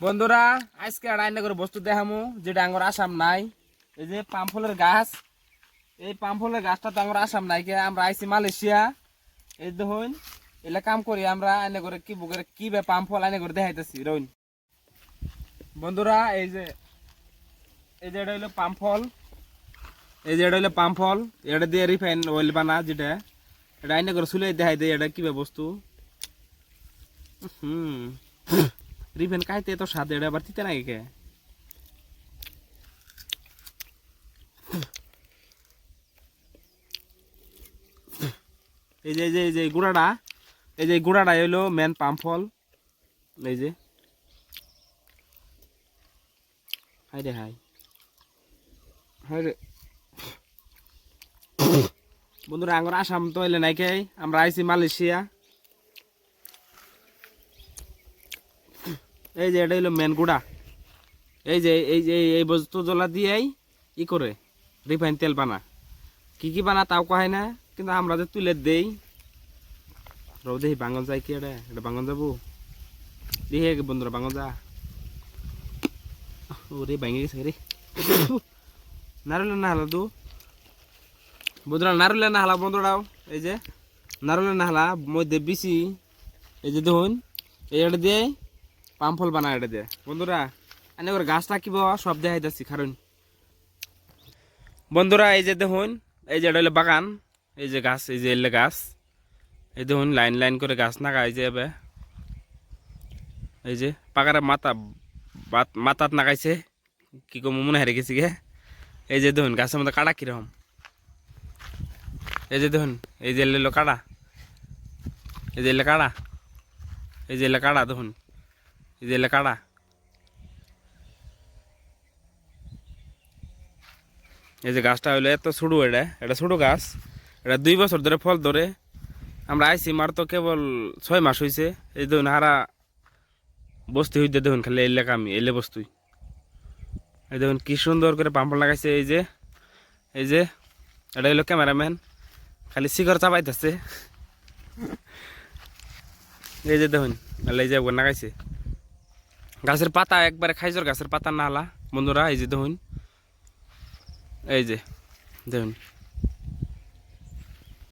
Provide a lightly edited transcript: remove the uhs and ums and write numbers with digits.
বন্ধুরা আজকে রান্না করে বস্তু দেখামু যেটা আমার আসাম নাই। এই যে পাম ফলের গাছ, এই পাম ফলের গাছটা তো আমার আসাম নাই কে, আমরা আইছি মালয়েশিয়া। এই দেখুন এলা কাম করি আমরা আইনে করে কি বুকের কি বে পাম ফল আইনে করে দেখাইতেছি রইন। বন্ধুরা এই যে এটা হইলো পাম ফল, এই যে এটা হইলো পাম ফল, এটা দিয়ে রিফাইন অয়েল বানা, যেটা এটা আইনে করে চুলে দেখাই দেয় এটা কি বে বস্তু। রিফাইন খাইতে তো স্বাদ, এটা আবার তিতে নাকি কে। এই যে এই যে এই যে গুড়াটা, এই যে গুড়াটা হইলো মেন পাম ফল। এই যে হাই রে হাই হাই রে বন্ধুরা আঙ্গুর আসাম তো এলে নাই কে, আমরা আইছি মালয়েশিয়া। এই যে এটা হইলো মেন গুড়া। এই বস্তু জ্বলা দিয়েই ই করে রিফাইন তেল বানা, কি কি বানা তাও কয় না, কিন্তু আমরা যে তুলে দেই। রো দেখি বাঙ্গন যায় কি, এটা বাঙ্গন যাবো দেখি বন্ধুরা, বাঙ্গন যা। ওরে ভাঙে গেছে রে, নারুলে না হালা দু বন্ধুরা, নারুলে না হালা বন্ধুরাও। এই যে নারুলে না হালা মধ্যে বিচি, এই যে দেখুন এটা দিয়ে পাম ফল বানা, এটা দিয়ে বন্ধুরা এনে করে গাছ রাখিব সব দেখাইতেছি কারণ বন্ধুরা। এই যে দেখুন এই যে এটা হলো বাগান, এই যে গাছ, এই যে এলে গাছ, এই দেখুন লাইন লাইন করে গাছ নাগা। এই যে এবার এই যে পাকার মাথাত নাগাইছে, কি কম মনে হারে গেছি গে। এই যে দেখুন গাছের মধ্যে কাটা কিরকম, এই যে দেখুন এই যে এলো কাটা, এই যে এলে কাটা, এই যে এলে কাটা দেখুন, এই যে এলে কাটা। এই যে গাছটা হইলো এত ছোটো, এটা ছোটো গাছ, এটা 2 বছর ধরে ফল ধরে। আমরা আইসি মার তো কেবল 6 মাস হয়েছে। এই দেখুন হারা বস্তি হইতে দেখুন খালি এলে কামি এলে বস্তুই। এই দেখুন কি সুন্দর করে পাম্পল লাগাইছে। এই যে এটা হইলো ক্যামেরাম্যান, খালি শিখর চাপাইতেছে। এই যে দেখুন এই যে লাগাইছে গাছের পাতা, একবারে খাইজর গাছের পাতা না হলা বন্ধুরা। এই যে দেখুন এই যে দেখুন